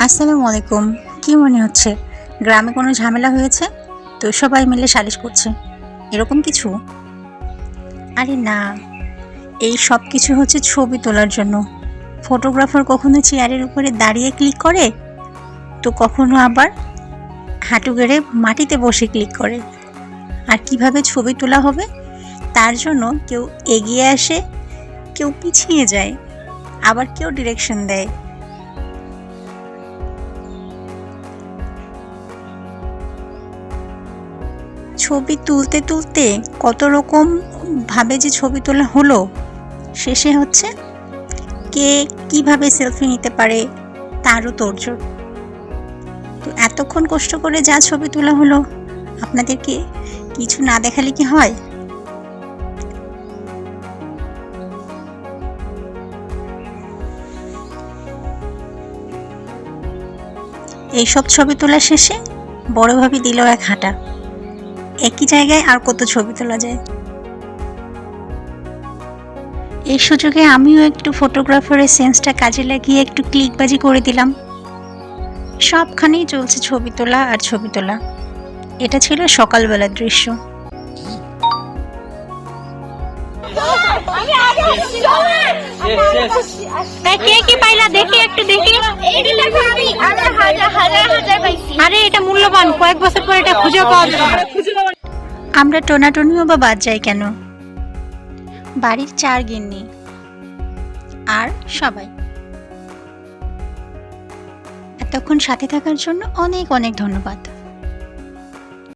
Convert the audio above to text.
আসসালামু আলাইকুম। কি মনে হচ্ছে গ্রামে কোনো ঝামেলা হয়েছে? তো সবাই মিলে সালিশ করছে, এরকম কিছু? আরে না, এই সব কিছু হচ্ছে ছবি তোলার জন্য। ফটোগ্রাফার কখনো চেয়ারের উপরে দাঁড়িয়ে ক্লিক করে, তো কখনো আবার হাঁটু গেড়ে মাটিতে বসে ক্লিক করে। আর কিভাবে ছবি তোলা হবে তার জন্য কেউ এগিয়ে আসে, কেউ পিছিয়ে যায়, আবার কেউ ডিরেকশন দেয়। ছবি তুলতে তুলতে কত রকম ভাবে যে ছবি তোলা হলো, শেষে হচ্ছে কে কিভাবে সেলফি নিতে পারে তারও তোড়জোড়। তো এতক্ষণ কষ্ট করে যা ছবি তোলা হলো, আপনাদেরকে কিছু না দেখালে কি হয়? এইসব ছবি তোলা শেষে বড় ভাবি দিল এক হাঁটা। একই জায়গায় আর কত ছবি তোলা যায়। এই সুযোগে আমিও একটু ফটোগ্রাফারের সেন্সটা কাজে লাগিয়ে একটু ক্লিকবাজি করে দিলাম। সবখানেই চলছে ছবি তোলা আর ছবি তোলা। এটা ছিল সকালবেলার দৃশ্য। কে কি পাইলা দেখি একটু দেখি। আরে এটা মূল্যবান, কয়েক বছর পর এটা খুঁজে পাওয়া যাবে। আমরা টোনাটুনিও বা বাদ যাই কেন, বাড়ির 4 গিন্নি আর সবাই। এতক্ষণ সাথে থাকার জন্য অনেক অনেক ধন্যবাদ।